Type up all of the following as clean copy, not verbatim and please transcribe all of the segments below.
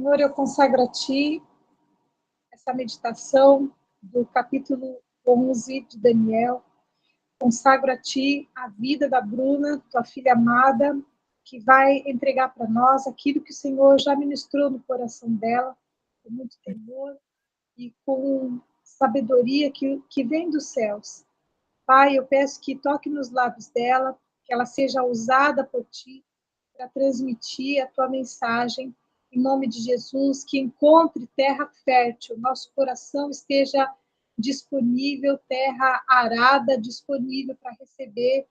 Senhor, eu consagro a Ti essa meditação do capítulo 11 de Daniel. Consagro a Ti a vida da Bruna, Tua filha amada, que vai entregar para nós aquilo que o Senhor já ministrou no coração dela, com muito temor e com sabedoria que vem dos céus. Pai, eu peço que toque nos lábios dela, que ela seja usada por Ti para transmitir a Tua mensagem, em nome de Jesus, que encontre terra fértil, nosso coração esteja disponível, terra arada, disponível para receber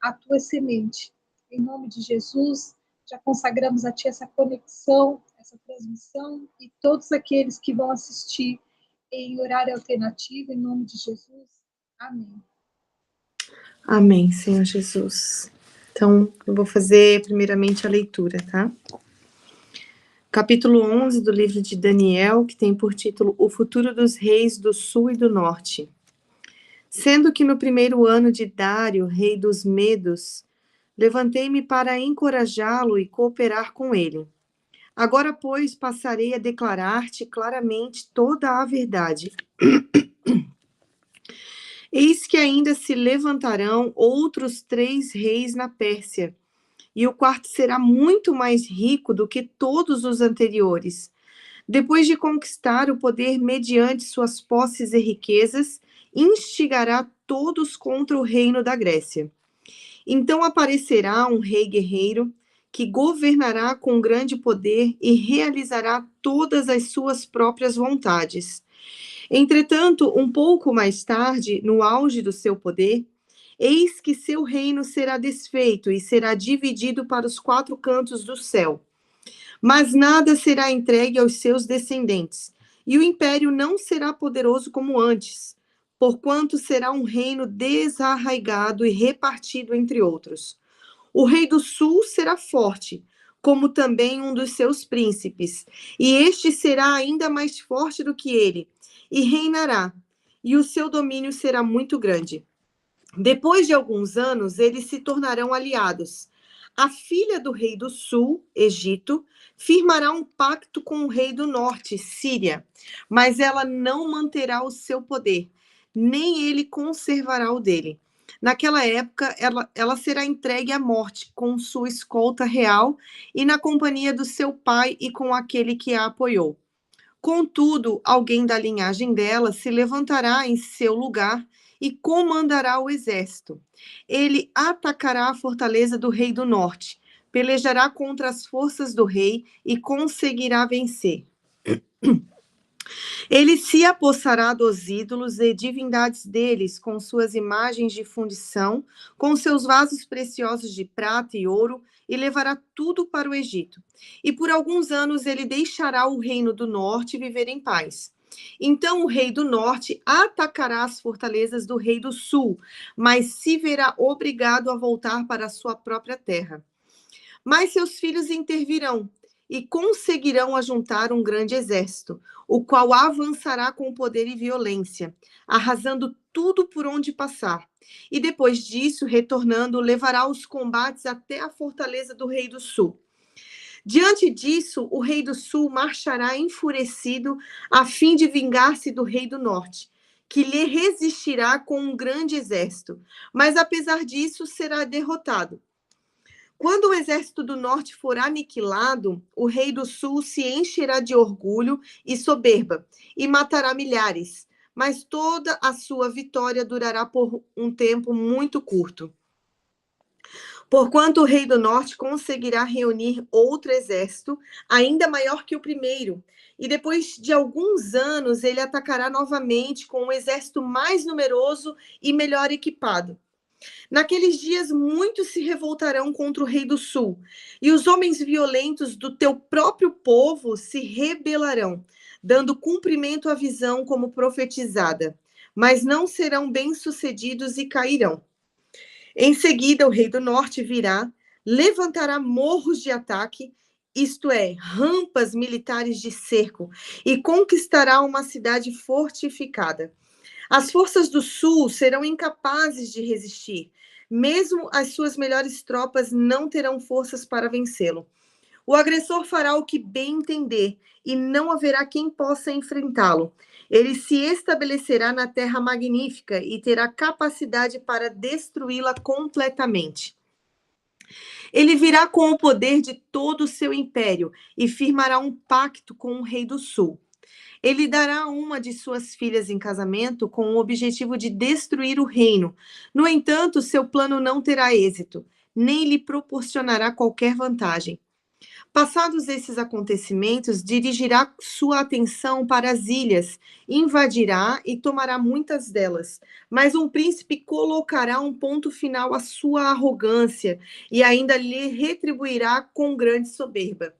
a Tua semente. Em nome de Jesus, já consagramos a Ti essa conexão, essa transmissão, e todos aqueles que vão assistir em horário alternativo, em nome de Jesus. Amém. Amém, Senhor Jesus. Então, eu vou fazer primeiramente a leitura, tá? Capítulo 11 do livro de Daniel, que tem por título O Futuro dos Reis do Sul e do Norte. Sendo que no primeiro ano de Dário, rei dos Medos, levantei-me para encorajá-lo e cooperar com ele. Agora, pois, passarei a declarar-te claramente toda a verdade. Eis que ainda se levantarão outros 3 reis na Pérsia, e o quarto será muito mais rico do que todos os anteriores. Depois de conquistar o poder mediante suas posses e riquezas, instigará todos contra o reino da Grécia. Então aparecerá um rei guerreiro, que governará com grande poder e realizará todas as suas próprias vontades. Entretanto, um pouco mais tarde, no auge do seu poder, eis que seu reino será desfeito e será dividido para os 4 cantos do céu. Mas nada será entregue aos seus descendentes, e o império não será poderoso como antes, porquanto será um reino desarraigado e repartido entre outros. O rei do sul será forte, como também um dos seus príncipes, e este será ainda mais forte do que ele, e reinará, e o seu domínio será muito grande. Depois de alguns anos, eles se tornarão aliados. A filha do rei do sul, Egito, firmará um pacto com o rei do norte, Síria, mas ela não manterá o seu poder, nem ele conservará o dele. Naquela época, ela será entregue à morte com sua escolta real e na companhia do seu pai e com aquele que a apoiou. Contudo, alguém da linhagem dela se levantará em seu lugar e comandará o exército. Ele atacará a fortaleza do rei do norte, pelejará contra as forças do rei e conseguirá vencer. Ele se apossará dos ídolos e divindades deles, com suas imagens de fundição, com seus vasos preciosos de prata e ouro, e levará tudo para o Egito. E por alguns anos ele deixará o reino do norte viver em paz. Então o rei do norte atacará as fortalezas do rei do sul, mas se verá obrigado a voltar para a sua própria terra. Mas seus filhos intervirão e conseguirão ajuntar um grande exército, o qual avançará com poder e violência, arrasando tudo por onde passar. E depois disso, retornando, levará os combates até a fortaleza do rei do sul. Diante disso, o rei do sul marchará enfurecido a fim de vingar-se do rei do norte, que lhe resistirá com um grande exército, mas apesar disso será derrotado. Quando o exército do norte for aniquilado, o rei do sul se encherá de orgulho e soberba e matará milhares, mas toda a sua vitória durará por um tempo muito curto. Porquanto o rei do norte conseguirá reunir outro exército, ainda maior que o primeiro, e depois de alguns anos ele atacará novamente com um exército mais numeroso e melhor equipado. Naqueles dias, muitos se revoltarão contra o rei do sul, e os homens violentos do teu próprio povo se rebelarão, dando cumprimento à visão como profetizada, mas não serão bem-sucedidos e cairão. Em seguida, o rei do norte virá, levantará morros de ataque, isto é, rampas militares de cerco, e conquistará uma cidade fortificada. As forças do sul serão incapazes de resistir, mesmo as suas melhores tropas não terão forças para vencê-lo. O agressor fará o que bem entender, e não haverá quem possa enfrentá-lo. Ele se estabelecerá na terra magnífica e terá capacidade para destruí-la completamente. Ele virá com o poder de todo o seu império e firmará um pacto com o rei do sul. Ele dará uma de suas filhas em casamento com o objetivo de destruir o reino. No entanto, seu plano não terá êxito, nem lhe proporcionará qualquer vantagem. Passados esses acontecimentos, dirigirá sua atenção para as ilhas, invadirá e tomará muitas delas. Mas um príncipe colocará um ponto final à sua arrogância e ainda lhe retribuirá com grande soberba.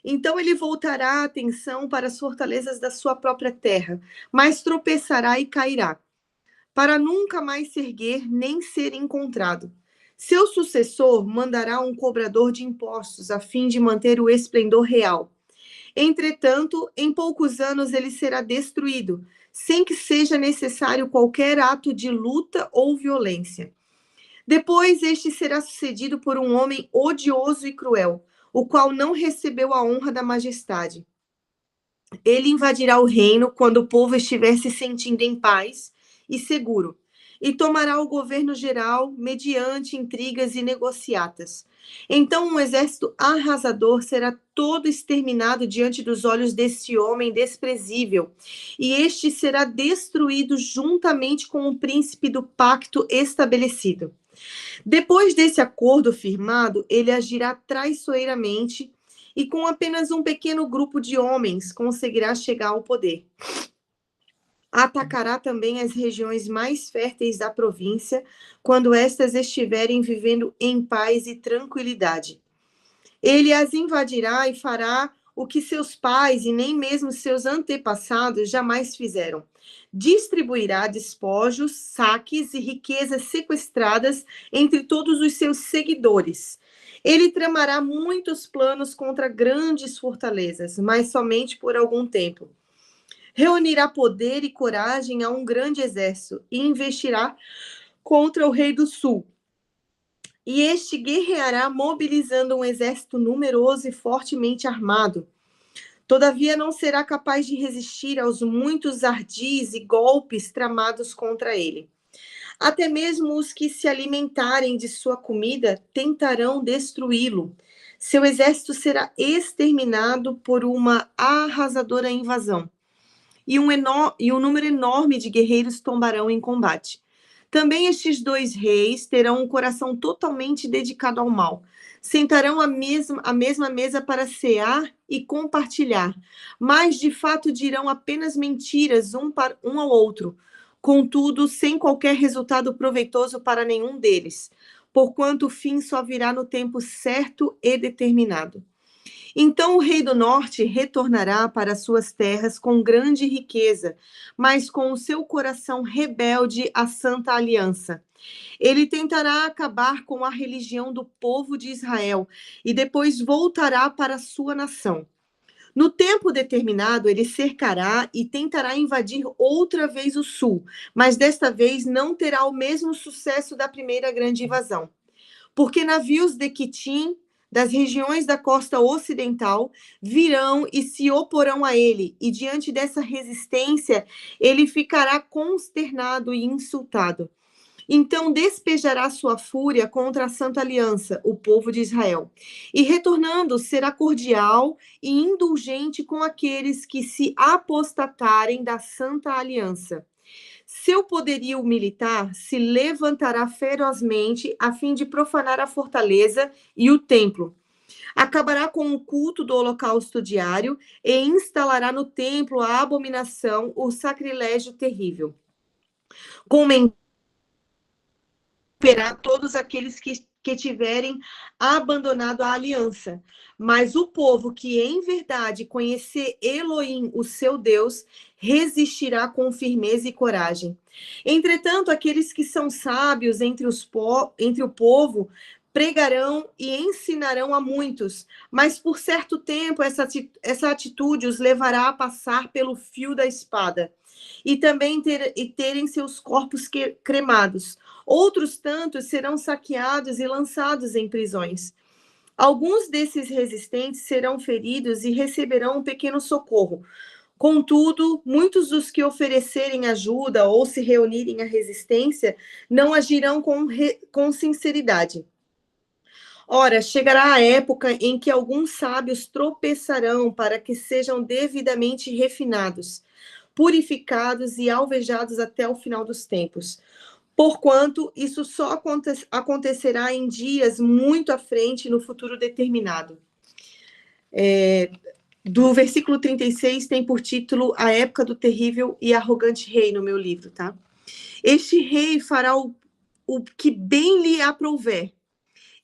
Então ele voltará a atenção para as fortalezas da sua própria terra, mas tropeçará e cairá, para nunca mais se erguer nem ser encontrado. Seu sucessor mandará um cobrador de impostos a fim de manter o esplendor real. Entretanto, em poucos anos ele será destruído, sem que seja necessário qualquer ato de luta ou violência. Depois, este será sucedido por um homem odioso e cruel, o qual não recebeu a honra da majestade. Ele invadirá o reino quando o povo estiver se sentindo em paz e seguro, e tomará o governo geral mediante intrigas e negociatas. Então um exército arrasador será todo exterminado diante dos olhos deste homem desprezível, e este será destruído juntamente com o príncipe do pacto estabelecido. Depois desse acordo firmado, ele agirá traiçoeiramente e com apenas um pequeno grupo de homens conseguirá chegar ao poder. Atacará também as regiões mais férteis da província, quando estas estiverem vivendo em paz e tranquilidade. Ele as invadirá e fará o que seus pais e nem mesmo seus antepassados jamais fizeram. Distribuirá despojos, saques e riquezas sequestradas entre todos os seus seguidores. Ele tramará muitos planos contra grandes fortalezas, mas somente por algum tempo. Reunirá poder e coragem a um grande exército e investirá contra o rei do sul. E este guerreará mobilizando um exército numeroso e fortemente armado. Todavia não será capaz de resistir aos muitos ardis e golpes tramados contra ele. Até mesmo os que se alimentarem de sua comida tentarão destruí-lo. Seu exército será exterminado por uma arrasadora invasão. E um número enorme de guerreiros tombarão em combate. Também estes dois reis terão um coração totalmente dedicado ao mal. Sentarão à mesma mesa para cear e compartilhar, mas de fato dirão apenas mentiras um ao outro, contudo, sem qualquer resultado proveitoso para nenhum deles, porquanto o fim só virá no tempo certo e determinado. Então o rei do norte retornará para suas terras com grande riqueza, mas com o seu coração rebelde à Santa Aliança. Ele tentará acabar com a religião do povo de Israel e depois voltará para a sua nação. No tempo determinado, ele cercará e tentará invadir outra vez o sul, mas desta vez não terá o mesmo sucesso da primeira grande invasão. Porque navios de Quitim, das regiões da costa ocidental, virão e se oporão a ele, e diante dessa resistência, ele ficará consternado e insultado. Então despejará sua fúria contra a Santa Aliança, o povo de Israel, e retornando será cordial e indulgente com aqueles que se apostatarem da Santa Aliança. Seu poderio militar se levantará ferozmente a fim de profanar a fortaleza e o templo. Acabará com o culto do holocausto diário e instalará no templo a abominação, o sacrilégio terrível. Condenará todos aqueles que tiverem abandonado a aliança. Mas o povo que em verdade conhecer Elohim, o seu Deus, resistirá com firmeza e coragem. Entretanto, aqueles que são sábios entre o povo pregarão e ensinarão a muitos, mas por certo tempo essa atitude os levará a passar pelo fio da espada e também terem seus corpos cremados. Outros tantos serão saqueados e lançados em prisões. Alguns desses resistentes serão feridos e receberão um pequeno socorro. Contudo, muitos dos que oferecerem ajuda ou se reunirem à resistência não agirão com sinceridade. Ora, chegará a época em que alguns sábios tropeçarão para que sejam devidamente refinados, purificados e alvejados até o final dos tempos. Porquanto isso só acontecerá em dias muito à frente, no futuro determinado. Do versículo 36 tem por título A Época do Terrível e Arrogante Rei, no meu livro, tá? Este rei fará o que bem lhe aprouver.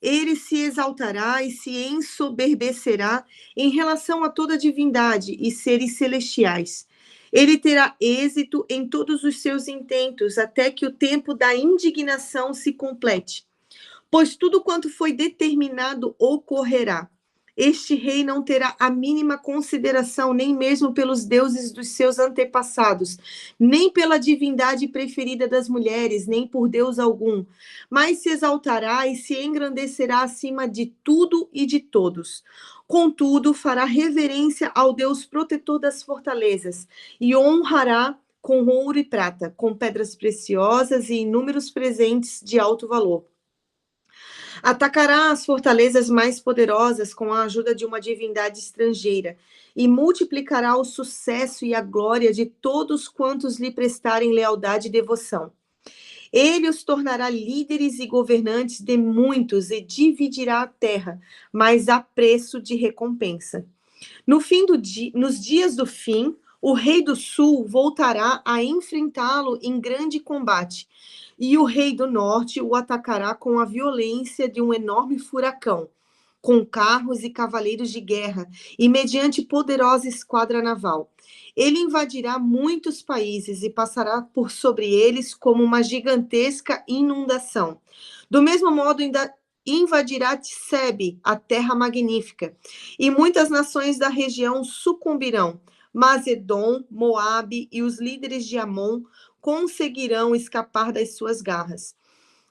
Ele se exaltará e se ensoberbecerá em relação a toda divindade e seres celestiais. Ele terá êxito em todos os seus intentos, até que o tempo da indignação se complete. Pois tudo quanto foi determinado ocorrerá. Este rei não terá a mínima consideração, nem mesmo pelos deuses dos seus antepassados, nem pela divindade preferida das mulheres, nem por Deus algum, mas se exaltará e se engrandecerá acima de tudo e de todos. Contudo, fará reverência ao Deus protetor das fortalezas e honrará com ouro e prata, com pedras preciosas e inúmeros presentes de alto valor. Atacará as fortalezas mais poderosas com a ajuda de uma divindade estrangeira e multiplicará o sucesso e a glória de todos quantos lhe prestarem lealdade e devoção. Ele os tornará líderes e governantes de muitos e dividirá a terra, mas a preço de recompensa. Nos dias do fim, o rei do sul voltará a enfrentá-lo em grande combate, e o rei do norte o atacará com a violência de um enorme furacão, com carros e cavaleiros de guerra, e mediante poderosa esquadra naval. Ele invadirá muitos países e passará por sobre eles como uma gigantesca inundação. Do mesmo modo, invadirá Tsebe, a terra magnífica, e muitas nações da região sucumbirão. Mas Edom, Moabe e os líderes de Amon conseguirão escapar das suas garras.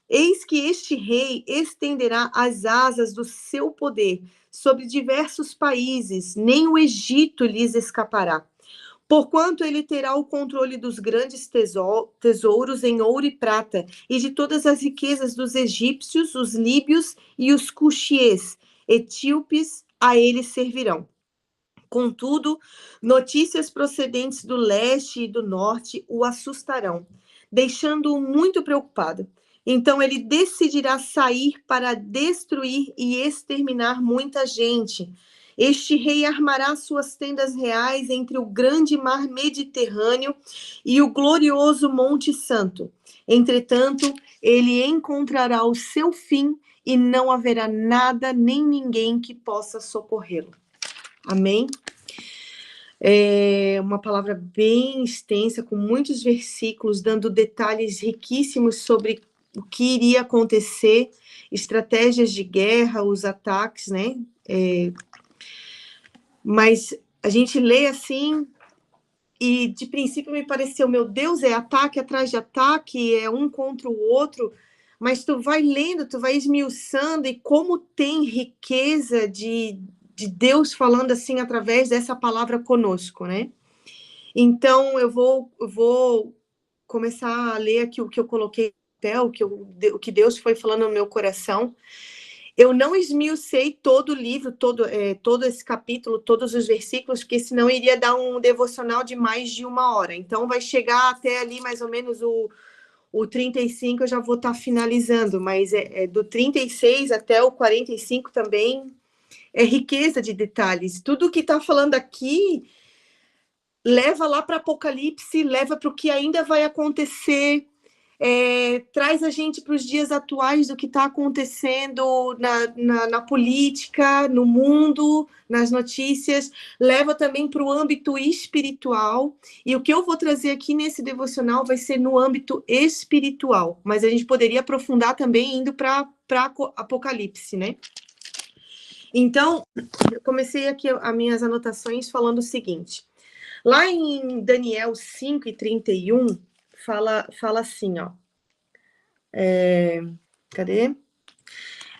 Eis que este rei estenderá as asas do seu poder sobre diversos países, nem o Egito lhes escapará. Porquanto ele terá o controle dos grandes tesouros em ouro e prata, e de todas as riquezas dos egípcios, os líbios e os cuxiês, etíopes, a ele servirão. Contudo, notícias procedentes do leste e do norte o assustarão, deixando-o muito preocupado. Então ele decidirá sair para destruir e exterminar muita gente. Este rei armará suas tendas reais entre o grande mar Mediterrâneo e o glorioso Monte Santo. Entretanto, ele encontrará o seu fim e não haverá nada nem ninguém que possa socorrê-lo. Amém? É uma palavra bem extensa, com muitos versículos, dando detalhes riquíssimos sobre o que iria acontecer, estratégias de guerra, os ataques, né? Mas a gente lê assim, e de princípio me pareceu, meu Deus, é ataque atrás de ataque, é um contra o outro, mas tu vai lendo, tu vai esmiuçando, e como tem riqueza de Deus falando assim através dessa palavra conosco, né? Então eu vou começar a ler aqui o que eu coloquei no papel, o que Deus foi falando no meu coração. Eu não esmiucei todo o livro, todo esse capítulo, todos os versículos, porque senão iria dar um devocional de mais de 1 hora. Então vai chegar até ali mais ou menos o 35, eu já vou estar finalizando, mas do 36 até o 45 também é riqueza de detalhes. Tudo que está falando aqui leva lá para Apocalipse, leva para o que ainda vai acontecer, traz a gente para os dias atuais do que está acontecendo na política, no mundo, nas notícias, leva também para o âmbito espiritual, e o que eu vou trazer aqui nesse devocional vai ser no âmbito espiritual, mas a gente poderia aprofundar também indo para Apocalipse, né? Então, eu comecei aqui as minhas anotações falando o seguinte. Lá em Daniel 5:31, fala assim, ó. Cadê?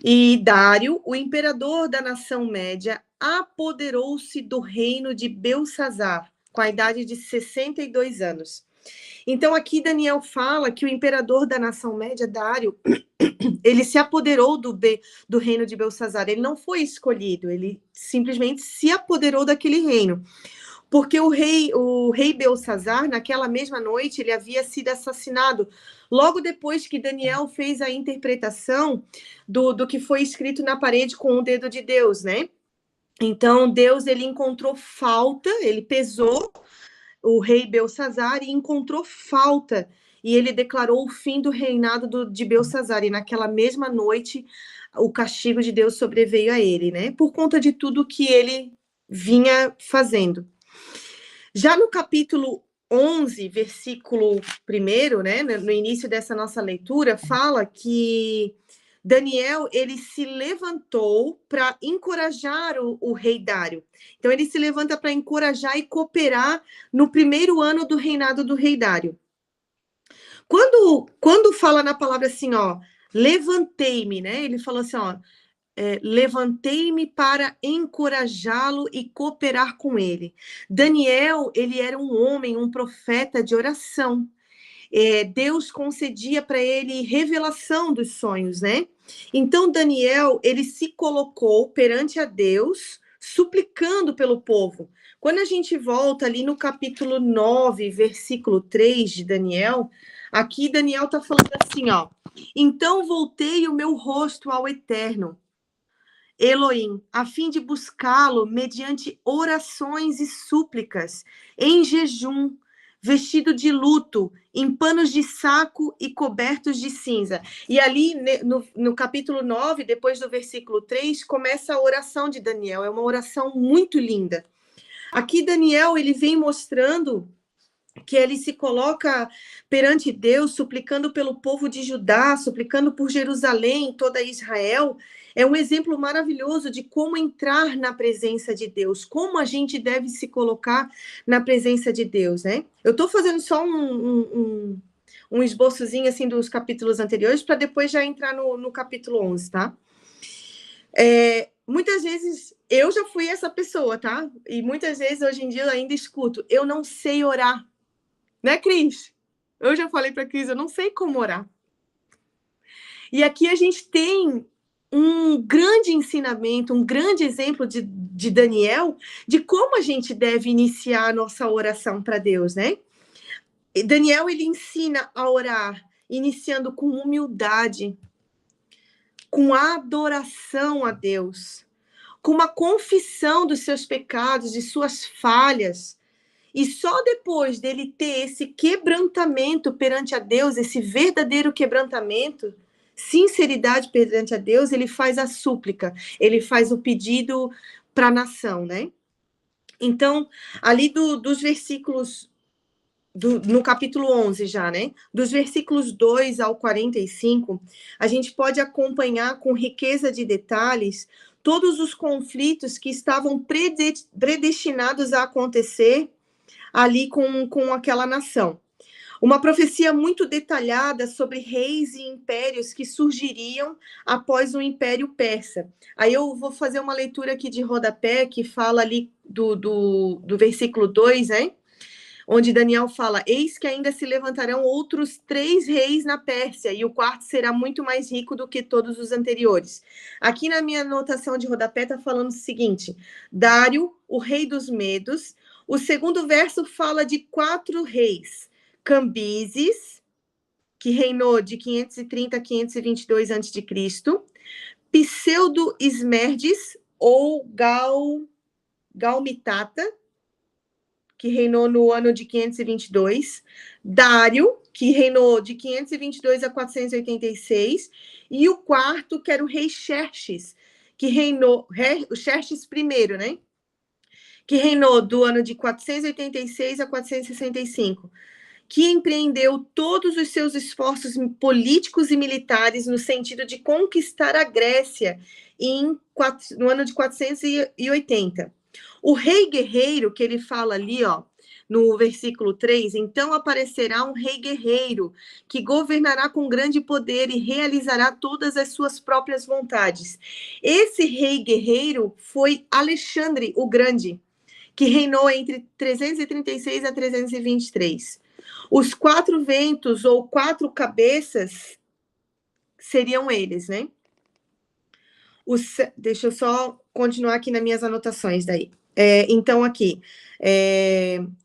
E Dário, o imperador da nação média, apoderou-se do reino de Belsazar, com a idade de 62 anos. Então, aqui Daniel fala que o imperador da nação média, Dário, ele se apoderou do reino de Belsazar. Ele não foi escolhido, ele simplesmente se apoderou daquele reino. Porque o rei Belsazar, naquela mesma noite, ele havia sido assassinado, logo depois que Daniel fez a interpretação do que foi escrito na parede com o dedo de Deus, né? Então, Deus, ele encontrou falta, ele pesou o rei Belsazar e encontrou falta, e ele declarou o fim do reinado de Belsazar, e naquela mesma noite, o castigo de Deus sobreveio a ele, né? Por conta de tudo que ele vinha fazendo. Já no capítulo 11, versículo 1, né, no início dessa nossa leitura, fala que Daniel, ele se levantou para encorajar o rei Dário. Então, ele se levanta para encorajar e cooperar no primeiro ano do reinado do rei Dário. Quando fala na palavra assim, ó, levantei-me, né, ele falou assim, ó, levantei-me para encorajá-lo e cooperar com ele. Daniel, ele era um homem, um profeta de oração. Deus concedia para ele revelação dos sonhos, né? Então, Daniel, ele se colocou perante a Deus, suplicando pelo povo. Quando a gente volta ali no capítulo 9, versículo 3 de Daniel, aqui Daniel está falando assim, ó, então voltei o meu rosto ao Eterno, Elohim, a fim de buscá-lo mediante orações e súplicas, em jejum, vestido de luto, em panos de saco e cobertos de cinza. E ali, no capítulo 9, depois do versículo 3, começa a oração de Daniel. É uma oração muito linda. Aqui, Daniel, ele vem mostrando que ele se coloca perante Deus, suplicando pelo povo de Judá, suplicando por Jerusalém, toda Israel. É um exemplo maravilhoso de como entrar na presença de Deus, como a gente deve se colocar na presença de Deus, né? Eu estou fazendo só um esboçozinho assim dos capítulos anteriores para depois já entrar no capítulo 11, tá? Muitas vezes eu já fui essa pessoa, tá? E muitas vezes hoje em dia eu ainda escuto, eu não sei orar. Né, Cris? Eu já falei para a Cris, eu não sei como orar. E aqui a gente tem um grande ensinamento, um grande exemplo de Daniel, de como a gente deve iniciar a nossa oração para Deus, né? E Daniel, ele ensina a orar, iniciando com humildade, com adoração a Deus, com uma confissão dos seus pecados, de suas falhas. E só depois dele ter esse quebrantamento perante a Deus, esse verdadeiro quebrantamento, sinceridade perante a Deus, ele faz a súplica, ele faz o pedido para a nação, né? Então, ali dos versículos, no capítulo 11 já, né? Dos versículos 2 ao 45, a gente pode acompanhar com riqueza de detalhes todos os conflitos que estavam predestinados a acontecer ali com aquela nação. Uma profecia muito detalhada sobre reis e impérios que surgiriam após o Império Persa. Aí eu vou fazer uma leitura aqui de rodapé, que fala ali do versículo 2, né? Onde Daniel fala, eis que ainda se levantarão outros 3 reis na Pérsia, e o quarto será muito mais rico do que todos os anteriores. Aqui na minha anotação de rodapé está falando o seguinte, Dário, o rei dos Medos. O segundo verso fala de 4 reis. Cambises, que reinou de 530 a 522 a.C. Pseudo-Esmerdes, ou Galmitata, que reinou no ano de 522. Dário, que reinou de 522 a 486. E o quarto, que era o rei Xerxes, que reinou, o Xerxes I, né? Que reinou do ano de 486 a 465, que empreendeu todos os seus esforços políticos e militares no sentido de conquistar a Grécia no ano de 480. O rei guerreiro, que ele fala ali, ó, no versículo 3, então aparecerá um rei guerreiro, que governará com grande poder e realizará todas as suas próprias vontades. Esse rei guerreiro foi Alexandre o Grande, que reinou entre 336 a 323. Os 4 ventos, ou 4 cabeças, seriam eles, né? Deixa eu só continuar aqui nas minhas anotações daí. Então, aqui,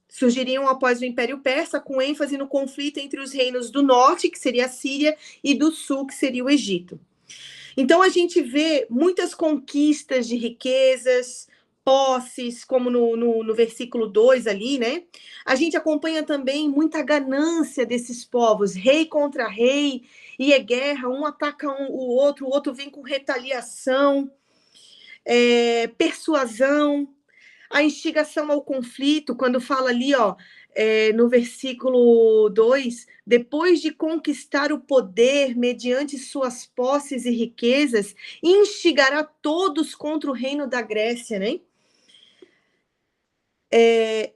surgiriam após o Império Persa, com ênfase no conflito entre os reinos do norte, que seria a Síria, e do sul, que seria o Egito. Então, a gente vê muitas conquistas de riquezas, posses, como no versículo 2 ali, né? A gente acompanha também muita ganância desses povos, rei contra rei, e é guerra, um ataca o outro vem com retaliação, persuasão, a instigação ao conflito, quando fala ali, ó, no versículo 2, depois de conquistar o poder mediante suas posses e riquezas, instigará todos contra o reino da Grécia, né?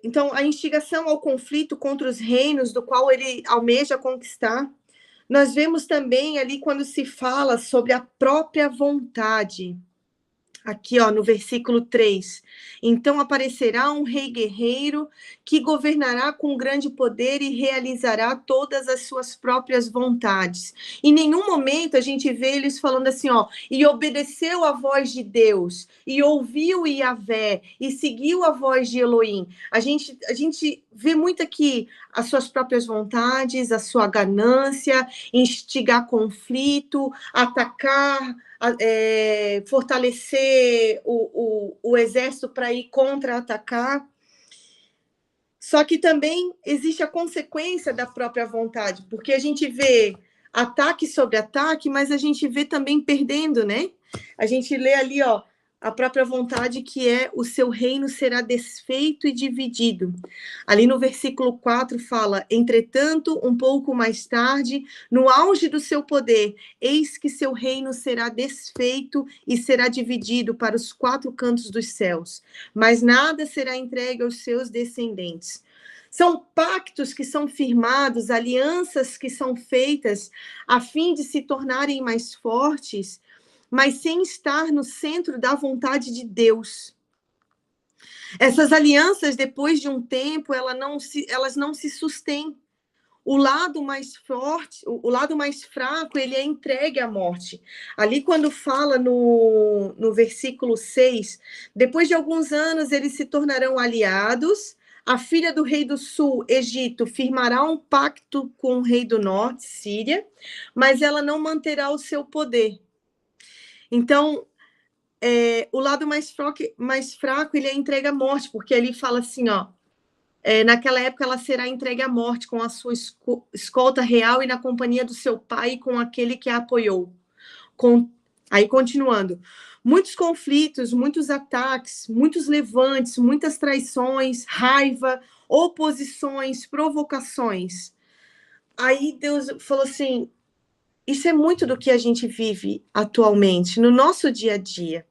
Então, a instigação ao conflito contra os reinos do qual ele almeja conquistar. Nós vemos também ali quando se fala sobre a própria vontade. Aqui, ó, no versículo 3. Então aparecerá um rei guerreiro que governará com grande poder e realizará todas as suas próprias vontades. Em nenhum momento a gente vê eles falando assim, ó, e obedeceu a voz de Deus, e ouviu Yahvé, e seguiu a voz de Elohim. A gente vê muito aqui as suas próprias vontades, a sua ganância, instigar conflito, atacar, fortalecer o exército para ir contra-atacar. Só que também existe a consequência da própria vontade, porque a gente vê ataque sobre ataque, mas a gente vê também perdendo, né? A gente lê ali, ó, a própria vontade, que é o seu reino será desfeito e dividido. Ali no versículo 4 fala, entretanto, um pouco mais tarde, no auge do seu poder, eis que seu reino será desfeito e será dividido para os 4 cantos dos céus, mas nada será entregue aos seus descendentes. São pactos que são firmados, alianças que são feitas a fim de se tornarem mais fortes, mas sem estar no centro da vontade de Deus. Essas alianças, depois de um tempo, elas não se sustêm. O lado mais forte, o lado mais fraco, ele é entregue à morte. Ali quando fala no versículo 6, depois de alguns anos eles se tornarão aliados, a filha do rei do sul, Egito, firmará um pacto com o rei do norte, Síria, mas ela não manterá o seu poder. Então, o lado mais fraco, ele é entregue à morte, porque ele fala assim, ó, naquela época ela será entregue à morte com a sua escolta real e na companhia do seu pai e com aquele que a apoiou. Aí, continuando, muitos conflitos, muitos ataques, muitos levantes, muitas traições, raiva, oposições, provocações. Aí Deus falou assim, isso é muito do que a gente vive atualmente, no nosso dia a dia.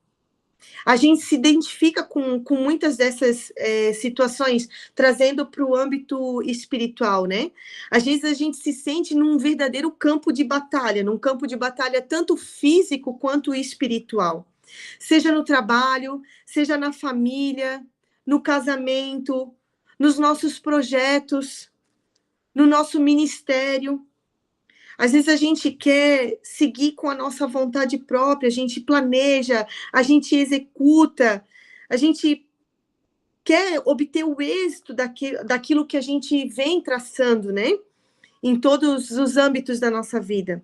A gente se identifica com muitas dessas situações, trazendo para o âmbito espiritual, né? Às vezes a gente se sente num verdadeiro campo de batalha, tanto físico quanto espiritual. Seja no trabalho, seja na família, no casamento, nos nossos projetos, no nosso ministério. Às vezes a gente quer seguir com a nossa vontade própria, a gente planeja, a gente executa, a gente quer obter o êxito daquilo que a gente vem traçando, né? Em todos os âmbitos da nossa vida.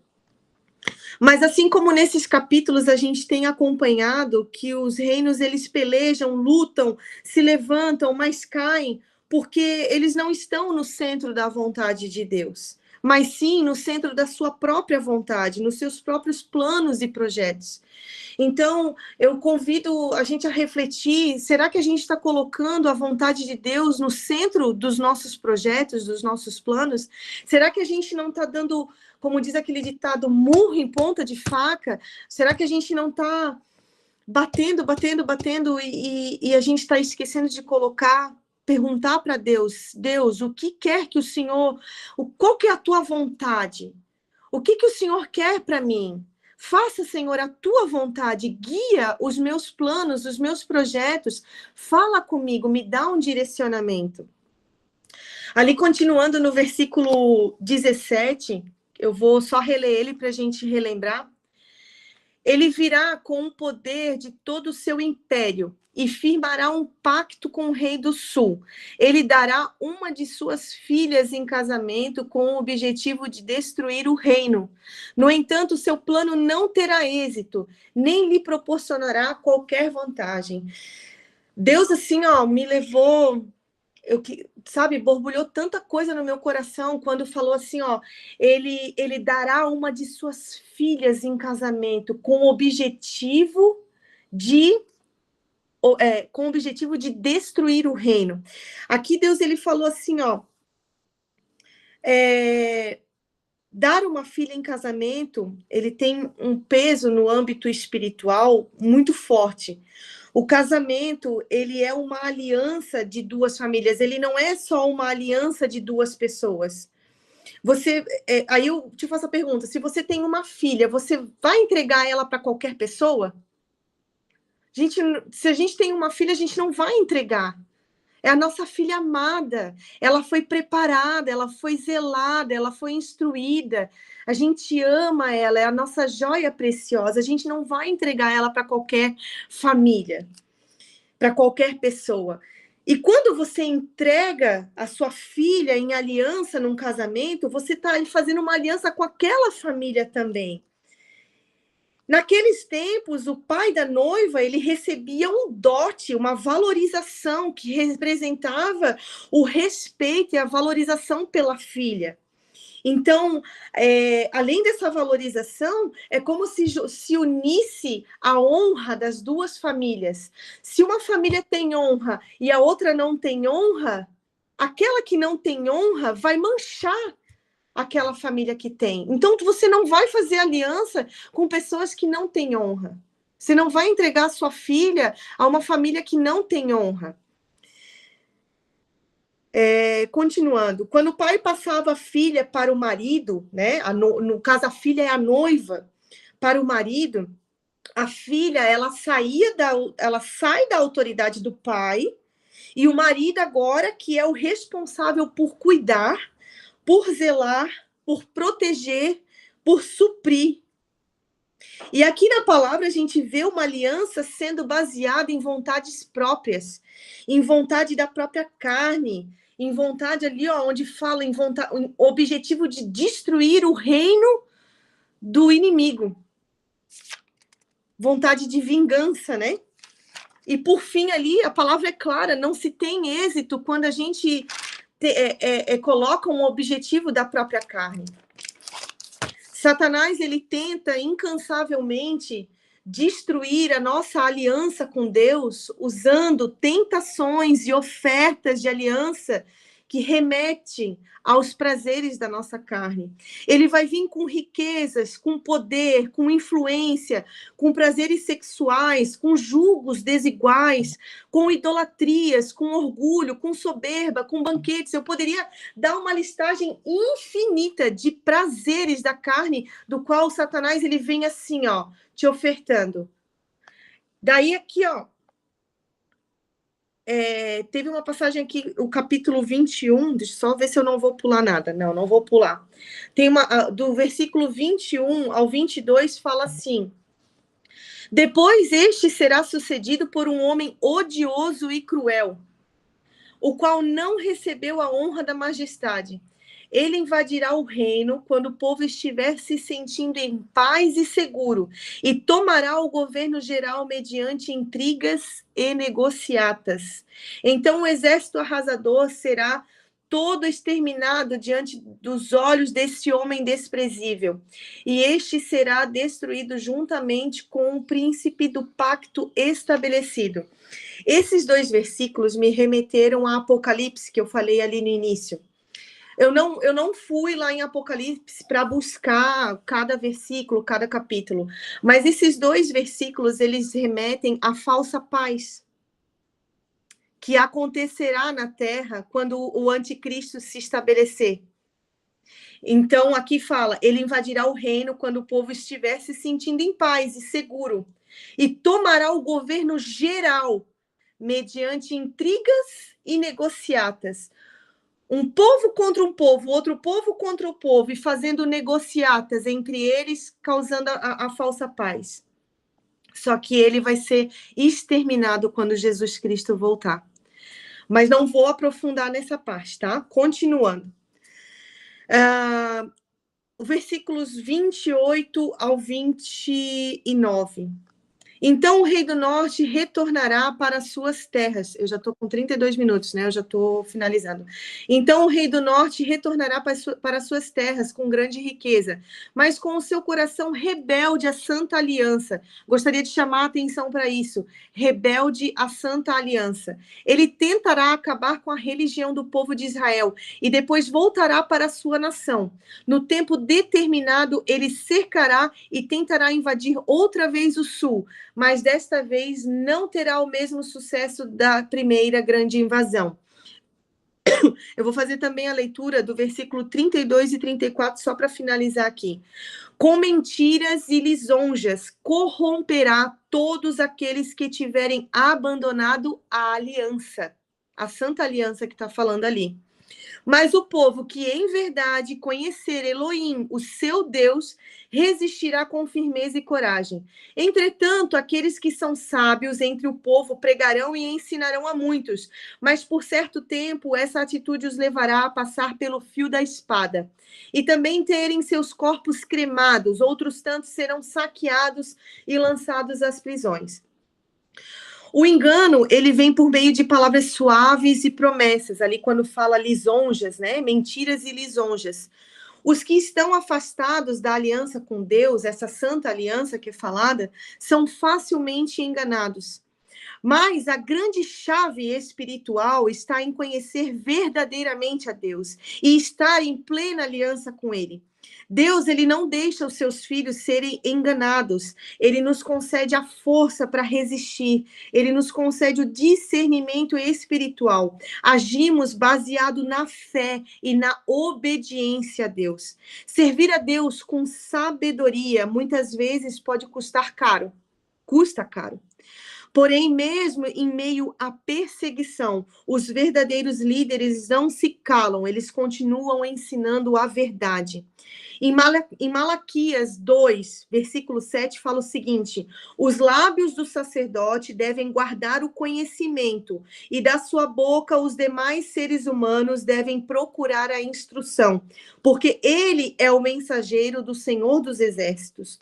Mas assim como nesses capítulos a gente tem acompanhado que os reinos, eles pelejam, lutam, se levantam, mas caem, porque eles não estão no centro da vontade de Deus, mas sim no centro da sua própria vontade, nos seus próprios planos e projetos. Então, eu convido a gente a refletir, será que a gente está colocando a vontade de Deus no centro dos nossos projetos, dos nossos planos? Será que a gente não está dando, como diz aquele ditado, murro em ponta de faca? Será que a gente não está batendo e a gente está esquecendo de colocar perguntar para Deus, Deus, o que quer que o Senhor, qual que é a tua vontade? O que o Senhor quer para mim? Faça, Senhor, a tua vontade, guia os meus planos, os meus projetos, fala comigo, me dá um direcionamento. Ali, continuando no versículo 17, eu vou só reler ele para a gente relembrar. Ele virá com o poder de todo o seu império e firmará um pacto com o rei do sul. Ele dará uma de suas filhas em casamento com o objetivo de destruir o reino. No entanto, seu plano não terá êxito, nem lhe proporcionará qualquer vantagem. Deus, assim, me levou... sabe, borbulhou tanta coisa no meu coração quando falou assim, ele dará uma de suas filhas em casamento com o objetivo de destruir o reino. Aqui Deus, ele falou assim, dar uma filha em casamento, ele tem um peso no âmbito espiritual muito forte. O casamento, ele é uma aliança de duas famílias, ele não é só uma aliança de duas pessoas. Aí eu te faço a pergunta, se você tem uma filha, você vai entregar ela para qualquer pessoa? Se a gente tem uma filha, a gente não vai entregar. É a nossa filha amada, ela foi preparada, ela foi zelada, ela foi instruída, a gente ama ela, é a nossa joia preciosa, a gente não vai entregar ela para qualquer família, para qualquer pessoa. E quando você entrega a sua filha em aliança num casamento, você está fazendo uma aliança com aquela família também. Naqueles tempos, o pai da noiva, ele recebia um dote, uma valorização que representava o respeito e a valorização pela filha. Então, além dessa valorização, é como se unisse a honra das duas famílias. Se uma família tem honra e a outra não tem honra, aquela que não tem honra vai manchar aquela família que tem. Então, você não vai fazer aliança com pessoas que não têm honra. Você não vai entregar sua filha a uma família que não tem honra. Continuando, quando o pai passava a filha para o marido, né? No caso, a filha é a noiva para o marido, a filha ela sai da autoridade do pai, e o marido agora que é o responsável por cuidar, por zelar, por proteger, por suprir. E aqui na palavra a gente vê uma aliança sendo baseada em vontades próprias, em vontade da própria carne, em vontade ali, onde fala em objetivo de destruir o reino do inimigo. Vontade de vingança, né? E por fim ali, a palavra é clara, não se tem êxito quando a gente coloca um objetivo da própria carne. Satanás, ele tenta incansavelmente destruir a nossa aliança com Deus usando tentações e ofertas de aliança que remetem aos prazeres da nossa carne. Ele vai vir com riquezas, com poder, com influência, com prazeres sexuais, com julgos desiguais, com idolatrias, com orgulho, com soberba, com banquetes. Eu poderia dar uma listagem infinita de prazeres da carne, do qual o Satanás ele vem assim, te ofertando. Daí aqui, teve uma passagem aqui, o capítulo 21, deixa eu só ver se eu não vou pular nada. Não vou pular. Tem do versículo 21 ao 22, fala assim: depois este será sucedido por um homem odioso e cruel, o qual não recebeu a honra da majestade. Ele invadirá o reino quando o povo estiver se sentindo em paz e seguro, e tomará o governo geral mediante intrigas e negociatas. Então o exército arrasador será todo exterminado diante dos olhos desse homem desprezível, e este será destruído juntamente com o príncipe do pacto estabelecido. Esses 2 versículos me remeteram a Apocalipse, que eu falei ali no início. Eu não fui lá em Apocalipse para buscar cada versículo, cada capítulo, mas esses 2 versículos, eles remetem à falsa paz, que acontecerá na terra quando o anticristo se estabelecer. Então, aqui fala, ele invadirá o reino quando o povo estiver se sentindo em paz e seguro, e tomará o governo geral, mediante intrigas e negociatas. Um povo contra um povo, outro povo contra o povo, e fazendo negociatas entre eles, causando a falsa paz. Só que ele vai ser exterminado quando Jesus Cristo voltar. Mas não vou aprofundar nessa parte, tá? Continuando. Versículos 28 ao 29. Então o rei do norte retornará para as suas terras. Eu já estou com 32 minutos, né? Eu já estou finalizando. Então o rei do norte retornará para as suas terras com grande riqueza, mas com o seu coração rebelde à santa aliança. Gostaria de chamar a atenção para isso. Rebelde à santa aliança. Ele tentará acabar com a religião do povo de Israel e depois voltará para a sua nação. No tempo determinado, ele cercará e tentará invadir outra vez o sul, mas desta vez não terá o mesmo sucesso da primeira grande invasão. Eu vou fazer também a leitura do versículo 32 e 34, só para finalizar aqui. Com mentiras e lisonjas, corromperá todos aqueles que tiverem abandonado a aliança, a santa aliança que está falando ali. Mas o povo que em verdade conhecer Elohim, o seu Deus, resistirá com firmeza e coragem. Entretanto, aqueles que são sábios entre o povo pregarão e ensinarão a muitos, mas por certo tempo essa atitude os levará a passar pelo fio da espada. E também terem seus corpos cremados, outros tantos serão saqueados e lançados às prisões. O engano, ele vem por meio de palavras suaves e promessas, ali quando fala lisonjas, né? Mentiras e lisonjas. Os que estão afastados da aliança com Deus, essa santa aliança que é falada, são facilmente enganados. Mas a grande chave espiritual está em conhecer verdadeiramente a Deus e estar em plena aliança com Ele. Deus, ele não deixa os seus filhos serem enganados. Ele nos concede a força para resistir. Ele nos concede o discernimento espiritual. Agimos baseado na fé e na obediência a Deus. Servir a Deus com sabedoria muitas vezes pode custar caro. Custa caro. Porém, mesmo em meio à perseguição, os verdadeiros líderes não se calam, eles continuam ensinando a verdade. Em Malaquias 2, versículo 7, fala o seguinte: os lábios do sacerdote devem guardar o conhecimento, e da sua boca os demais seres humanos devem procurar a instrução, porque ele é o mensageiro do Senhor dos Exércitos.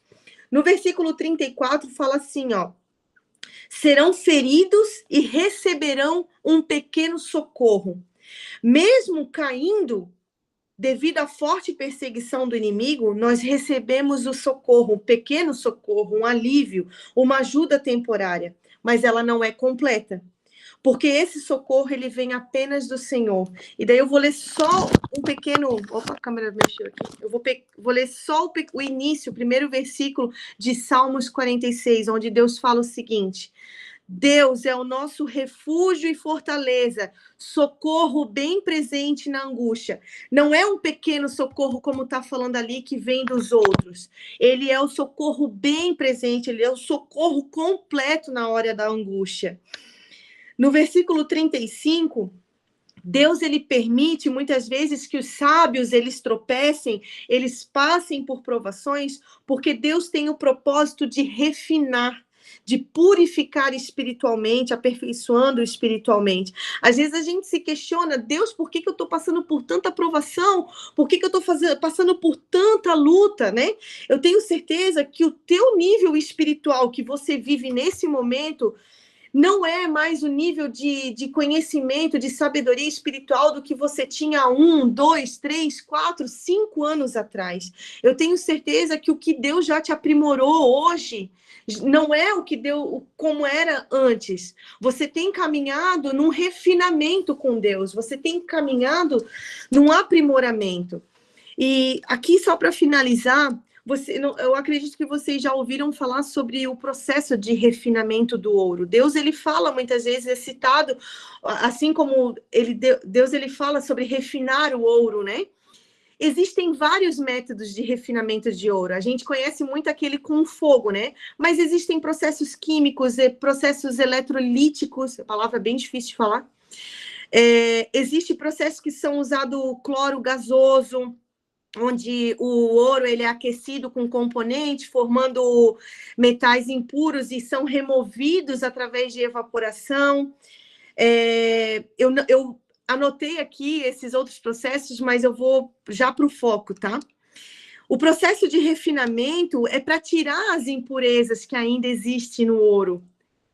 No versículo 34, fala assim, ó: serão feridos e receberão um pequeno socorro. Mesmo caindo, devido à forte perseguição do inimigo, nós recebemos o socorro, um pequeno socorro, um alívio, uma ajuda temporária, mas ela não é completa. Porque esse socorro, ele vem apenas do Senhor. E daí eu vou ler só um pequeno... Opa, a câmera mexeu aqui. Eu vou ler só o início, o primeiro versículo de Salmos 46, onde Deus fala o seguinte: Deus é o nosso refúgio e fortaleza, socorro bem presente na angústia. Não é um pequeno socorro, como está falando ali, que vem dos outros. Ele é o socorro bem presente, ele é o socorro completo na hora da angústia. No versículo 35, Deus, ele permite muitas vezes que os sábios, eles tropecem, eles passem por provações, porque Deus tem o propósito de refinar, de purificar espiritualmente, aperfeiçoando espiritualmente. Às vezes a gente se questiona: Deus, por que eu estou passando por tanta provação? Por que eu estou passando por tanta luta, né? Eu tenho certeza que o teu nível espiritual que você vive nesse momento não é mais o nível de conhecimento, de sabedoria espiritual do que você tinha 1, 2, 3, 4, 5 anos atrás. Eu tenho certeza que o que Deus já te aprimorou hoje não é o que deu como era antes. Você tem caminhado num refinamento com Deus, você tem caminhado num aprimoramento. E aqui, só para finalizar, eu acredito que vocês já ouviram falar sobre o processo de refinamento do ouro. Deus, ele fala muitas vezes, é citado, assim como Deus, ele fala sobre refinar o ouro, né? Existem vários métodos de refinamento de ouro. A gente conhece muito aquele com fogo, né? Mas existem processos químicos e processos eletrolíticos, a palavra é bem difícil de falar. Existem processos que são usados cloro gasoso, onde o ouro ele é aquecido com componente, formando metais impuros e são removidos através de evaporação. Eu anotei aqui esses outros processos, mas eu vou já para o foco, tá? O processo de refinamento é para tirar as impurezas que ainda existem no ouro.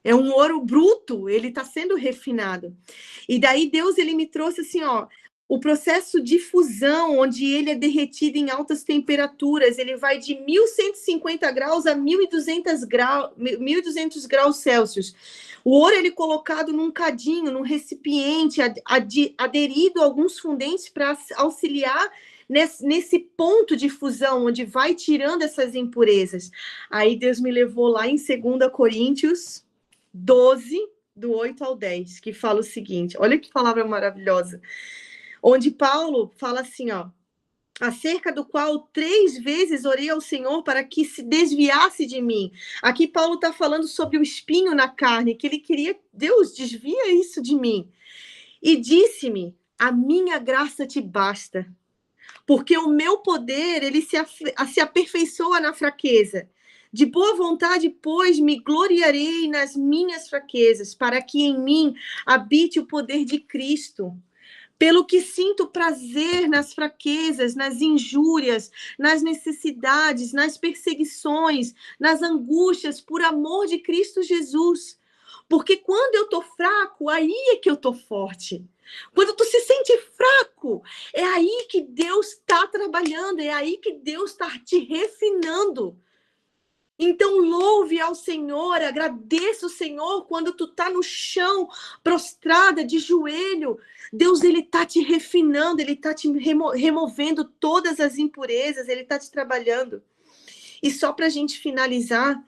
É um ouro bruto, ele está sendo refinado. E daí Deus, ele me trouxe assim, ó, o processo de fusão, onde ele é derretido em altas temperaturas, ele vai de 1.150 graus a 1.200 graus Celsius. O ouro, ele é colocado num cadinho, num recipiente, aderido a alguns fundentes para auxiliar nesse ponto de fusão, onde vai tirando essas impurezas. Aí Deus me levou lá em 2 Coríntios 12, do 8 ao 10, que fala o seguinte, olha que palavra maravilhosa, onde Paulo fala assim, ó, acerca do qual 3 vezes orei ao Senhor para que se desviasse de mim. Aqui Paulo está falando sobre o espinho na carne, que ele queria, Deus, desvia isso de mim. E disse-me, a minha graça te basta, porque o meu poder, ele se aperfeiçoa na fraqueza. De boa vontade, pois, me gloriarei nas minhas fraquezas, para que em mim habite o poder de Cristo. Pelo que sinto prazer nas fraquezas, nas injúrias, nas necessidades, nas perseguições, nas angústias, por amor de Cristo Jesus. Porque quando eu estou fraco, aí é que eu estou forte. Quando tu se sente fraco, é aí que Deus está trabalhando, é aí que Deus está te refinando. Então, louve ao Senhor, agradeça o Senhor quando tu tá no chão, prostrada, de joelho. Deus, ele tá te refinando, ele tá te removendo todas as impurezas, ele tá te trabalhando. E só para a gente finalizar,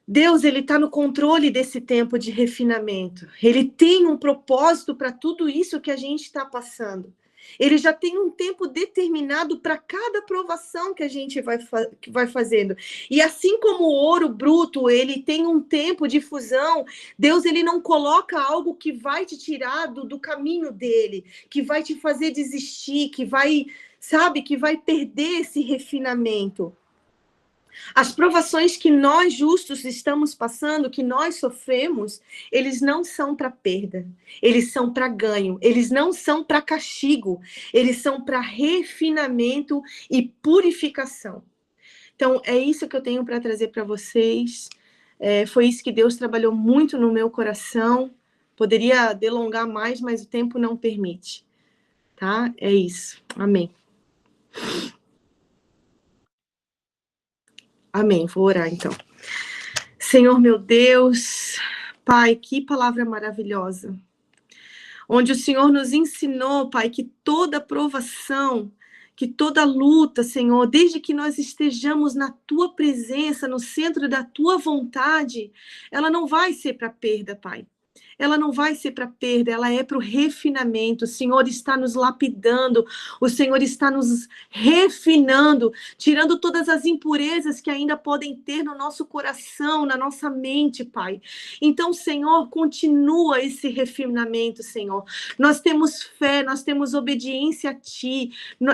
Deus, ele tá no controle desse tempo de refinamento. Ele tem um propósito para tudo isso que a gente está passando. Ele já tem um tempo determinado para cada provação que a gente vai fazendo. E assim como o ouro bruto, ele tem um tempo de fusão, Deus, ele não coloca algo que vai te tirar do caminho dele, que vai te fazer desistir, que vai, sabe, que vai perder esse refinamento. As provações que nós justos estamos passando, que nós sofremos, eles não são para perda, eles são para ganho, eles não são para castigo, eles são para refinamento e purificação. Então, é isso que eu tenho para trazer para vocês. Foi isso que Deus trabalhou muito no meu coração. Poderia delongar mais, mas o tempo não permite. Tá? É isso. Amém. Amém, vou orar então. Senhor meu Deus, Pai, que palavra maravilhosa. Onde o Senhor nos ensinou, Pai, que toda provação, que toda luta, Senhor, desde que nós estejamos na Tua presença, no centro da Tua vontade, ela não vai ser para perda, Pai. Ela não vai ser para perda, ela é para o refinamento. O Senhor está nos lapidando, o Senhor está nos refinando, tirando todas as impurezas que ainda podem ter no nosso coração, na nossa mente, Pai. Então, Senhor, continua esse refinamento, Senhor. Nós temos fé, nós temos obediência a Ti.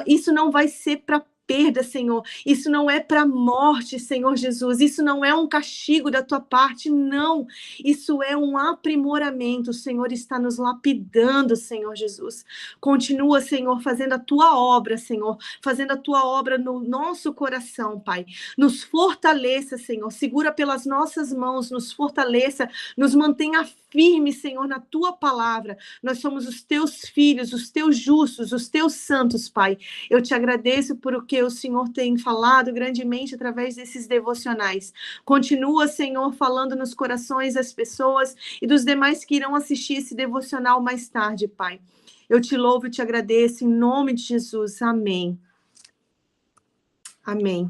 Isso não vai ser para perda, Senhor. Isso não é para morte, Senhor Jesus. Isso não é um castigo da tua parte, não. Isso é um aprimoramento. O Senhor está nos lapidando, Senhor Jesus. Continua, Senhor, fazendo a tua obra, Senhor. Fazendo a tua obra no nosso coração, Pai. Nos fortaleça, Senhor. Segura pelas nossas mãos, nos fortaleça, nos mantenha firmes, Senhor, na tua palavra. Nós somos os teus filhos, os teus justos, os teus santos, Pai. Eu te agradeço por o que o Senhor tem falado grandemente através desses devocionais. Continua, Senhor, falando nos corações das pessoas e dos demais que irão assistir esse devocional mais tarde, Pai. Eu te louvo e te agradeço em nome de Jesus. Amém. Amém.